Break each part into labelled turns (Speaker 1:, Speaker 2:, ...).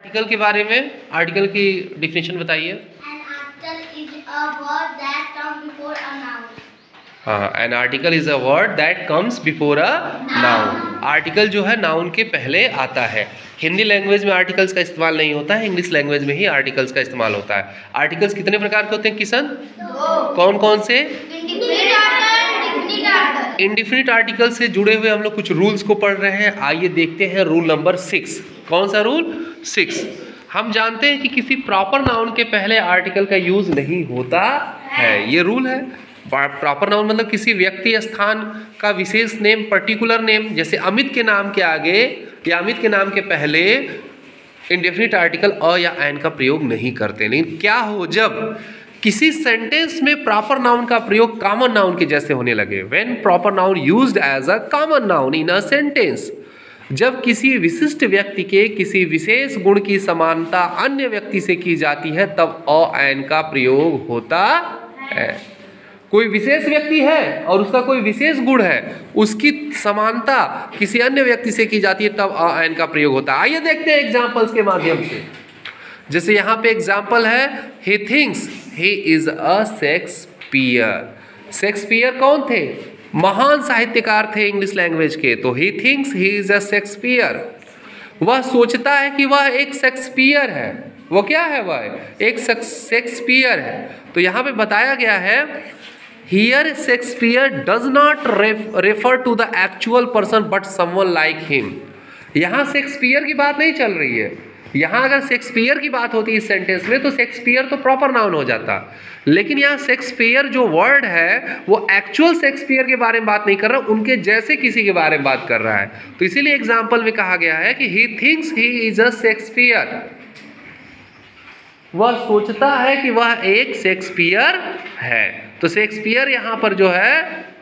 Speaker 1: Article के बारे में, आर्टिकल की डिफिनेशन बताइए। हाँ, an article is a word that comes before a noun. Article जो है नाउन के पहले आता है। हिंदी लैंग्वेज में आर्टिकल्स का इस्तेमाल नहीं होता है, इंग्लिश लैंग्वेज में ही आर्टिकल्स का इस्तेमाल होता है। आर्टिकल्स कितने प्रकार के होते हैं किशन? कौन कौन से? इंडिफिनिट आर्टिकल से जुड़े हुए हम लोग कुछ रूल्स को पढ़ रहे हैं। आइए देखते हैं रूल नंबर 6। कौन सा रूल? 6। हम जानते हैं कि किसी प्रॉपर नाउन के पहले आर्टिकल का यूज नहीं होता है, ये रूल है। प्रॉपर नाउन मतलब किसी व्यक्ति स्थान का विशेष नेम, पर्टिकुलर नेम। जैसे अमित के नाम के आगे या अमित के नाम के पहले इंडेफिनिट आर्टिकल अ या एन का प्रयोग नहीं करते। लेकिन क्या हो जब किसी सेंटेंस में प्रॉपर नाउन का प्रयोग कॉमन नाउन के जैसे होने लगे। When proper noun used as a common noun in a sentence, जब किसी विशिष्ट व्यक्ति के किसी विशेष गुण की समानता अन्य व्यक्ति से की जाती है तब अ एन का प्रयोग होता है। कोई विशेष व्यक्ति है और उसका कोई विशेष गुण है, उसकी समानता किसी अन्य व्यक्ति से की जाती है तब अ एन का प्रयोग होता है। आइए देखते हैं एग्जांपल्स के माध्यम से। जैसे यहाँ पे एग्जाम्पल है, he thinks he is a Shakespeare. Shakespeare कौन थे? महान साहित्यकार थे इंग्लिश लैंग्वेज के। तो he thinks he is a Shakespeare. वह सोचता है कि वह एक शेक्सपियर है। वो क्या है? वह एक शेक्सपियर है। तो यहाँ पे बताया गया है, here Shakespeare does not refer to the actual person but someone like him. यहाँ शेक्सपियर की बात नहीं चल रही है। यहाँ अगर शेक्सपियर की बात होती इस सेंटेंस में तो शेक्सपियर तो प्रॉपर नाउन हो जाता, लेकिन यहाँ शेक्सपियर जो वर्ड है वो एक्चुअल शेक्सपियर के बारे में बात नहीं कर रहा, उनके जैसे किसी के बारे में बात कर रहा है। तो इसीलिए एग्जाम्पल में कहा गया है कि he thinks he is a Shakespeare. वह सोचता है कि वह एक शेक्सपियर है। तो शेक्सपियर यहाँ पर जो है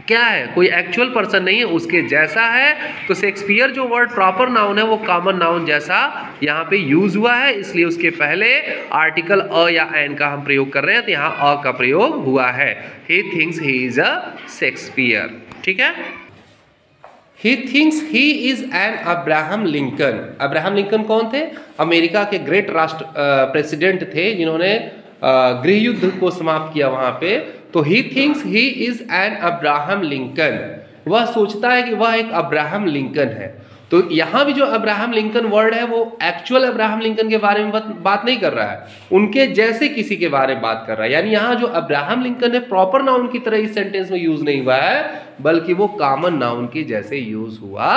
Speaker 1: क्या है? कोई एक्चुअल पर्सन नहीं है, उसके जैसा है। तो शेक्सपियर जो वर्ड प्रॉपर नाउन है वो कॉमन नाउन जैसा यहाँ पे यूज हुआ है, इसलिए उसके पहले आर्टिकल अ या एन का हम प्रयोग कर रहे हैं, तो यहाँ अ का प्रयोग हुआ है। He thinks he is a Shakespeare. ठीक है। He thinks he is an Abraham Lincoln. Abraham Lincoln कौन थे? अमेरिका के ग्रेट राष्ट्र प्रेसिडेंट थे जिन्होंने गृह युद्ध को समाप्त किया वहां पे। तो he thinks he is an Abraham Lincoln. वह सोचता है कि वह एक अब्राहम लिंकन है। तो यहाँ भी जो अब्राहम लिंकन वर्ड है वो एक्चुअल अब्राहम लिंकन के बारे में बात नहीं कर रहा है, उनके जैसे किसी के बारे में बात कर रहा है। यानी यहाँ जो अब्राहम लिंकन है प्रॉपर नाउन की तरह इस सेंटेंस में यूज नहीं हुआ है, बल्कि वो कॉमन नाउन के जैसे यूज हुआ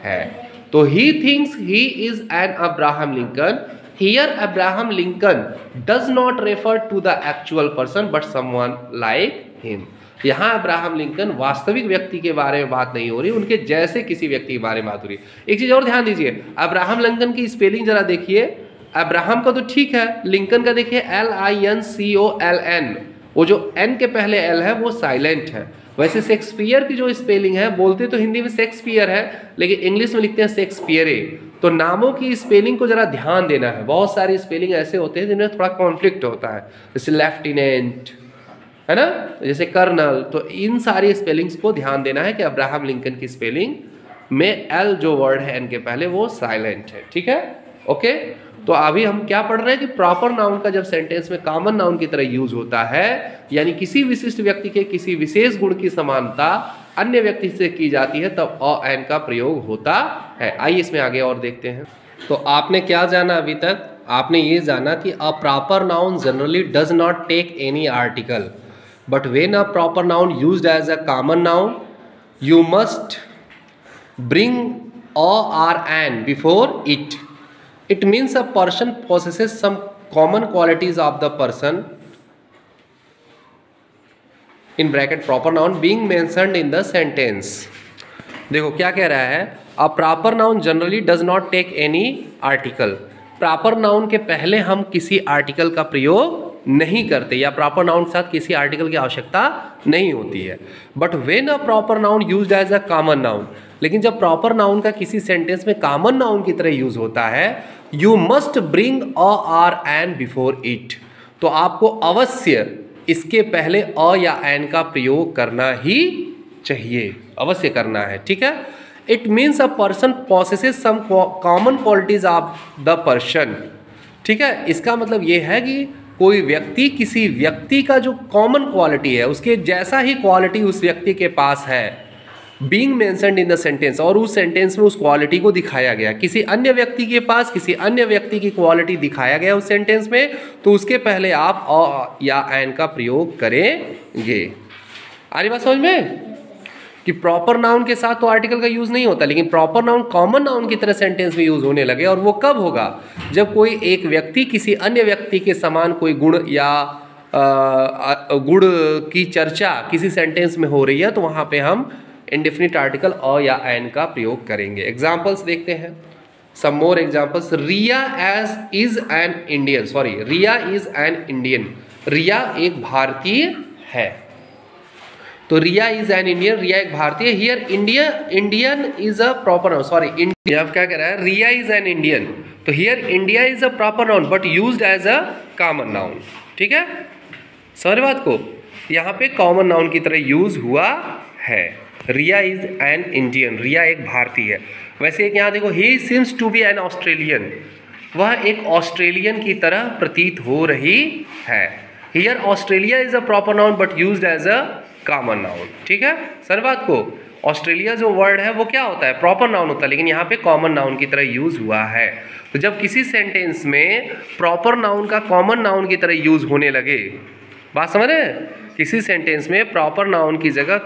Speaker 1: है। तो he thinks he is an Abraham Lincoln. Here Abraham Lincoln does not refer to the actual person but someone like him. यहाँ अब्राहम लिंकन वास्तविक व्यक्ति के बारे में बात नहीं हो रही, उनके जैसे किसी व्यक्ति के बारे में बात हो रही है। एक चीज और ध्यान दीजिए, अब्राहम लिंकन की स्पेलिंग जरा देखिए। अब्राहम का तो ठीक है, लिंकन का देखिए LINCOLN। वो जो N के पहले L है वो साइलेंट है। वैसे शेक्सपियर की जो स्पेलिंग है, बोलते तो हिंदी में शेक्सपियर है लेकिन इंग्लिश में लिखते हैं शेक्सपियरे। तो नामों की स्पेलिंग को जरा ध्यान देना है। बहुत सारे स्पेलिंग ऐसे होते हैं जिनमें थोड़ा कॉन्फ्लिक्ट होता है, जैसे लेफ्टिनेंट है ना, जैसे कर्नल। तो इन सारी स्पेलिंग्स को ध्यान देना है कि अब्राहम लिंकन की स्पेलिंग में एल जो वर्ड है एन के पहले वो साइलेंट है। ठीक है, ओके। तो अभी हम क्या पढ़ रहे हैं कि प्रॉपर नाउन का जब सेंटेंस में कॉमन नाउन की तरह यूज होता है, यानी किसी विशिष्ट व्यक्ति के किसी विशेष गुण की समानता अन्य व्यक्ति से की जाती है तब अ एन का प्रयोग होता है। आइए इसमें आगे और देखते हैं। तो आपने क्या जाना अभी तक? आपने ये जाना कि a proper noun generally does not take any article, but when a proper noun used as a common noun you must bring a or an before it. It means a person possesses some common qualities of the person in bracket proper noun being mentioned in the sentence. देखो क्या कह रहा है, a proper noun generally does not take any article. Proper noun के पहले हम किसी article का प्रयोग नहीं करते या प्रॉपर नाउन के साथ किसी आर्टिकल की आवश्यकता नहीं होती है। But when a proper noun used as a common noun, लेकिन जब प्रॉपर नाउन का किसी सेंटेंस में कॉमन नाउन की तरह यूज होता है, you must bring a or an before it. तो आपको अवश्य इसके पहले अ या एन का प्रयोग करना ही चाहिए, अवश्य करना है। ठीक है, it means a person possesses some common qualities of the person. ठीक है, इसका मतलब ये है कि कोई व्यक्ति किसी व्यक्ति का जो कॉमन क्वालिटी है उसके जैसा ही क्वालिटी उस व्यक्ति के पास है, being mentioned in the sentence, और उस सेंटेंस में उस क्वालिटी को दिखाया गया। किसी अन्य व्यक्ति के पास किसी अन्य व्यक्ति की क्वालिटी दिखाया गया उस सेंटेंस में, तो उसके पहले आप अ या एन का प्रयोग करेंगे। आ रही बात समझ में कि प्रॉपर नाउन के साथ तो आर्टिकल का यूज नहीं होता, लेकिन प्रॉपर नाउन कॉमन नाउन की तरह सेंटेंस में यूज होने लगे। और वो कब होगा? जब कोई एक व्यक्ति किसी अन्य व्यक्ति के समान कोई गुण या गुण की चर्चा किसी सेंटेंस में हो रही है, तो वहां पे हम इंडेफिनिट आर्टिकल अ या एन का प्रयोग करेंगे। एग्जाम्पल्स देखते हैं, some more examples. Riya is an Indian, sorry, Riya is an Indian. Riya एक भारतीय है, तो Riya is an Indian, Riya एक भारतीय। Here Indian is a proper noun, sorry, India क्या कह रहा है? रिया इज एन इंडियन, तो here India is a proper noun but used as a common noun. ठीक है, समझ बात को? यहाँ पे कॉमन नाउन की तरह यूज हुआ है। Riya is an Indian, Riya एक भारतीय है। वैसे एक यहाँ देखो, he seems to be an Australian, वह एक ऑस्ट्रेलियन की तरह प्रतीत हो रही है। Here Australia is a proper noun but used as a common noun. ठीक है, सर बात को? ऑस्ट्रेलिया जो वर्ड है वो क्या होता है? प्रॉपर नाउन होता है, लेकिन यहाँ पे कॉमन नाउन की तरह यूज हुआ है। तो जब किसी सेंटेंस में प्रॉपर नाउन का कॉमन नाउन की तरह यूज होने लगे, बात समझ रहे हैं? किसी सेंटेंस में प्रॉपर नाउन की जगह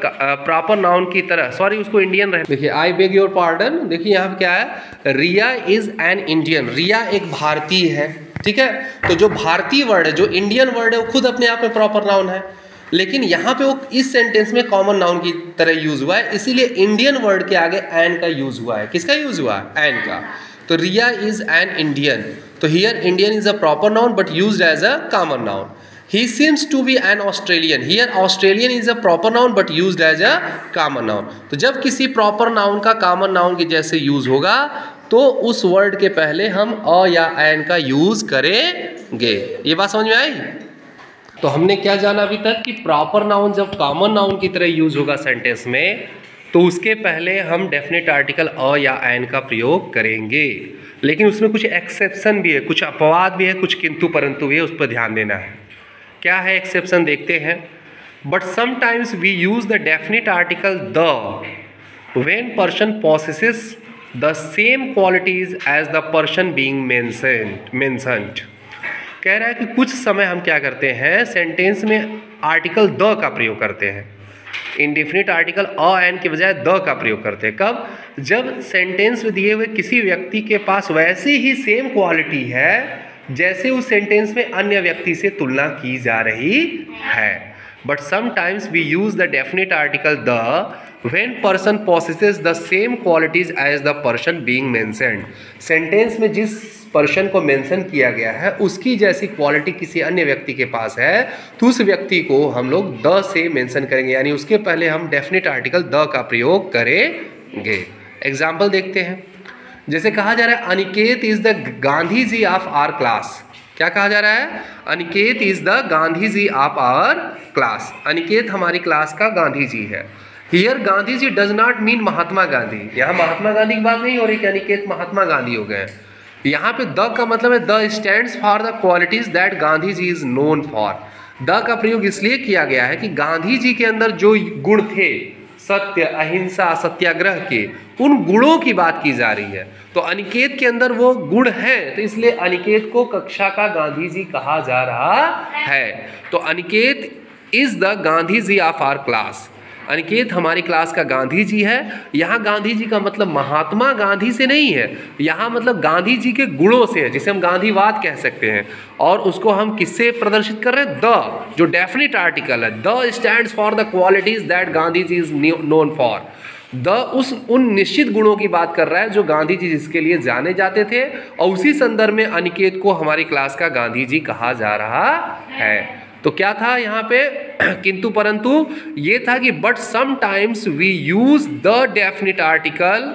Speaker 1: प्रॉपर नाउन की तरह, सॉरी उसको इंडियन रहे, देखिए आई बेग योर पार्डन, देखिए यहाँ पे क्या है? Riya is an Indian, Riya एक भारतीय है। ठीक है, तो जो भारतीय वर्ड है, जो इंडियन वर्ड है, वो खुद अपने आप में प्रॉपर नाउन है, लेकिन यहाँ पे वो इस सेंटेंस में कॉमन नाउन की तरह यूज हुआ है, इसीलिए इंडियन वर्ड के आगे एन का यूज हुआ है। किसका यूज हुआ है? एन का। तो रिया इज एन इंडियन, तो here Indian is a proper noun but used as a common noun. He seems to be an Australian, here Australian is a proper noun but used as a common noun। तो जब किसी proper noun का common noun के जैसे use होगा, तो उस word के पहले हम अ या एन का यूज करेंगे। ये बात समझ में आई? तो हमने क्या जाना अभी तक कि प्रॉपर नाउन जब कॉमन नाउन की तरह यूज होगा सेंटेंस में, तो उसके पहले हम डेफिनेट आर्टिकल अ या एन का प्रयोग करेंगे। लेकिन उसमें कुछ एक्सेप्शन भी है, कुछ अपवाद भी है, कुछ किंतु परंतु भी है, उस पर ध्यान देना है। क्या है एक्सेप्शन? देखते हैं। But sometimes we use the definite article the when person possesses the same qualities as the person being mentioned. कह रहा है कि कुछ समय हम क्या करते हैं, सेंटेंस में आर्टिकल द का प्रयोग करते हैं, इंडेफिनिट आर्टिकल अ एन के बजाय द का प्रयोग करते हैं। कब? जब सेंटेंस में दिए हुए किसी व्यक्ति के पास वैसी ही सेम क्वालिटी है जैसे उस सेंटेंस में अन्य व्यक्ति से तुलना की जा रही है। But sometimes we use the definite article the when person possesses the same qualities as the person being mentioned. Sentence में जिस पर्सन को मेंशन किया गया है उसकी जैसी क्वालिटी किसी अन्य व्यक्ति के पास है, तो उस व्यक्ति को हम लोग द से मेंशन करेंगे, यानी उसके पहले हम डेफिनेट आर्टिकल द का प्रयोग करेंगे। एग्जाम्पल देखते हैं। जैसे कहा जा रहा है Aniket is the Gandhi ji of our class. क्या कहा जा रहा है? Aniket is the Gandhi ji of our class. Aniket हमारी क्लास का गांधी जी है। Here Gandhi ji does not mean Mahatma Gandhi, यहाँ महात्मा गांधी की बात नहीं हो रही कि अनिकेत महात्मा गांधी हो गए। यहाँ पे द का मतलब है the stands for the qualities that Gandhi ji is known for. The का प्रयोग इसलिए किया गया है कि गांधी जी के अंदर जो गुण थे, सत्य, अहिंसा, सत्याग्रह के, उन गुणों की बात की जा रही है। तो अनिकेत के अंदर वो गुण हैं, तो इसलिए अनिकेत को कक्षा का गांधी जी कहा जा रहा है। तो Aniket is the Gandhi ji of our class. Aniket हमारी क्लास का गांधी जी है। यहाँ गांधी जी का मतलब महात्मा गांधी से नहीं है, यहाँ मतलब गांधी जी के गुणों से है, जिसे हम गांधीवाद कह सकते हैं। और उसको हम किससे प्रदर्शित कर रहे हैं? द, जो डेफिनेट आर्टिकल है। The stands for the qualities that Gandhi ji is known for. The उन निश्चित गुणों की बात कर रहा है जो गांधी जी जिसके लिए जाने जाते थे, और उसी संदर्भ में अनिकेत को हमारी क्लास का गांधी जी कहा जा रहा है। तो क्या था यहाँ पे किंतु परंतु? ये था कि but sometimes we use the definite article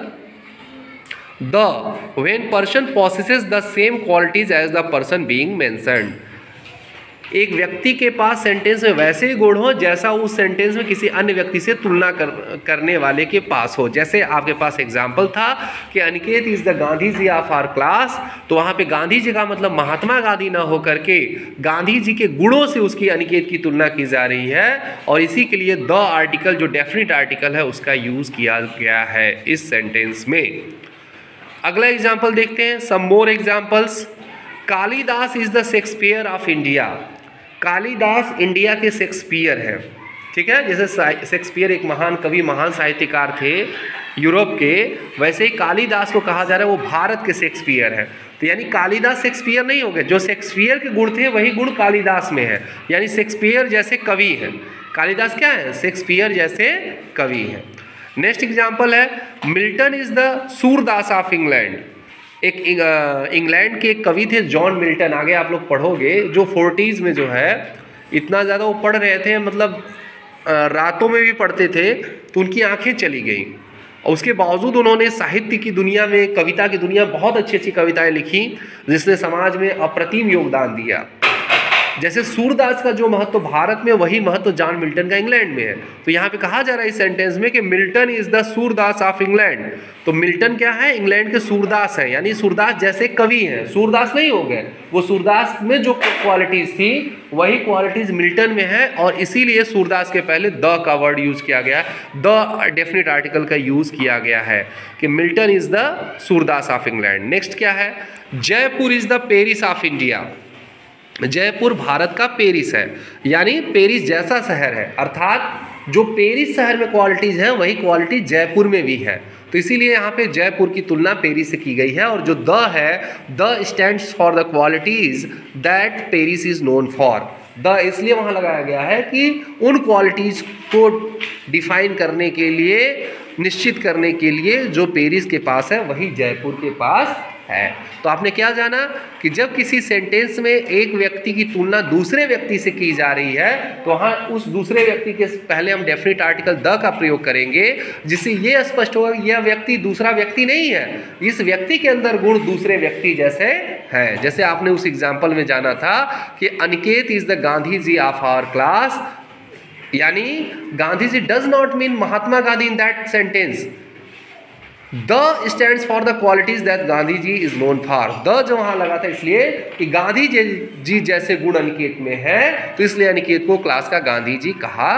Speaker 1: the when person possesses the same qualities as the person being mentioned. एक व्यक्ति के पास सेंटेंस में वैसे ही गुण हो जैसा उस सेंटेंस में किसी अन्य व्यक्ति से तुलना करने वाले के पास हो। जैसे आपके पास एग्जाम्पल था कि Aniket is the Gandhi ji of our class, तो वहाँ पे गांधी जी का मतलब महात्मा गांधी ना हो करके गांधी जी के गुणों से उसकी अनिकेत की तुलना की जा रही है, और इसी के लिए द आर्टिकल जो डेफिनेट आर्टिकल है उसका यूज किया गया है इस सेंटेंस में। अगला एग्जाम्पल देखते हैं, some more examples. Kalidas is the Shakespeare of India. Kalidas India के शेक्सपियर हैं, ठीक है। जैसे शेक्सपियर एक महान कवि, महान साहित्यकार थे यूरोप के, वैसे ही कालिदास को कहा जा रहा है वो भारत के शेक्सपियर है। तो यानी कालिदास शेक्सपियर नहीं हो गए, जो शेक्सपियर के गुण थे वही गुण कालिदास में है, यानी शेक्सपियर जैसे कवि हैं। कालिदास क्या है? शेक्सपियर जैसे कवि हैं। नेक्स्ट एग्जाम्पल है, Milton is the Surdas of England. एक इंग्लैंड के एक कवि थे जॉन मिल्टन, आगे आप लोग पढ़ोगे, जो 40s में जो है इतना ज़्यादा वो पढ़ रहे थे, मतलब रातों में भी पढ़ते थे, तो उनकी आंखें चली गई। और उसके बावजूद उन्होंने साहित्य की दुनिया में, कविता की दुनिया में बहुत अच्छी अच्छी कविताएं लिखी, जिसने समाज में अप्रतिम योगदान दिया। जैसे सूरदास का जो महत्व भारत में, वही महत्व जॉन मिल्टन का इंग्लैंड में है। तो यहाँ पे कहा जा रहा है इस सेंटेंस में कि Milton is the Surdas of England. तो मिल्टन क्या है? इंग्लैंड के सूरदास हैं, यानी सूरदास जैसे कवि हैं। सूरदास नहीं हो गए, वो सूरदास में जो क्वालिटीज थी वही क्वालिटीज मिल्टन में है, और इसीलिए सूरदास के पहले द का वर्ड यूज किया गया, द डेफिनेट आर्टिकल का यूज किया गया है कि Milton is the Surdas of England. Next क्या है? Jaipur is the Paris of India. Jaipur Bharat का पेरिस है, यानी पेरिस जैसा शहर है, अर्थात जो पेरिस शहर में क्वालिटीज़ हैं वही क्वालिटी जयपुर में भी है। तो इसीलिए यहाँ पे जयपुर की तुलना पेरिस से की गई है। और जो द है, the stands for the qualities that Paris is known for. The इसलिए वहाँ लगाया गया है कि उन क्वालिटीज़ को डिफाइन करने के लिए, निश्चित करने के लिए जो पेरिस के पास है वही जयपुर के पास है। तो आपने क्या जाना कि जब किसी सेंटेंस में एक व्यक्ति की तुलना दूसरे व्यक्ति से की जा रही है, तो वहाँ उस दूसरे व्यक्ति के पहले हम डेफिनेट आर्टिकल द का प्रयोग करेंगे, जिससे ये स्पष्ट होगा कि यह व्यक्ति दूसरा व्यक्ति नहीं है, इस व्यक्ति के अंदर गुण दूसरे व्यक्ति जैसे हैं। जैसे आपने उस एग्जाम्पल में जाना था कि Aniket is the Gandhi ji of our class, यानी Gandhi ji does not mean Mahatma Gandhi in that sentence. The stands for the qualities that Gandhi ji is known for. The जो वहां लगा था इसलिए कि गांधी जी जैसे गुण अनिकेत में है, तो इसलिए अनिकेत को क्लास का गांधी जी कहा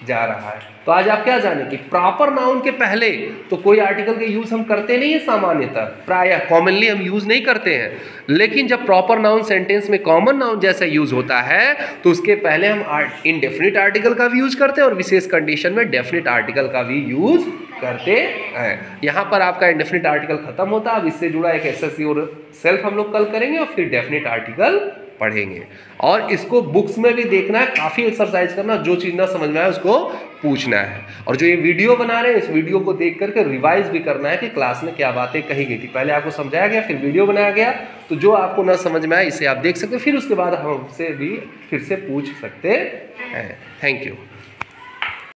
Speaker 1: जा रहा है। तो आज आप क्या जाने कि प्रॉपर नाउन के पहले तो कोई आर्टिकल के यूज हम करते नहीं है, सामान्यतः प्रायः कॉमनली हम यूज नहीं करते हैं। लेकिन जब प्रॉपर नाउन सेंटेंस में कॉमन नाउन जैसा यूज होता है, तो उसके पहले हम इनडेफिनिट आर्टिकल का भी यूज करते हैं और विशेष कंडीशन में डेफिनिट आर्टिकल का भी यूज करते हैं। यहाँ पर आपका इंडेफिनिट आर्टिकल खत्म होता है। अब इससे जुड़ा एक एसएससी और सेल्फ हम लोग कल करेंगे और फिर डेफिनिट आर्टिकल पढ़ेंगे। और इसको बुक्स में भी देखना है, काफ़ी एक्सरसाइज करना, जो चीज़ ना समझ में आए उसको पूछना है। और जो ये वीडियो बना रहे हैं, इस वीडियो को देख करके रिवाइज भी करना है कि क्लास में क्या बातें कही गई थी। पहले आपको समझाया गया, फिर वीडियो बनाया गया, तो जो आपको ना समझ में आए इसे आप देख सकते हैं, फिर उसके बाद हमसे भी फिर से पूछ सकते हैं। Thank you.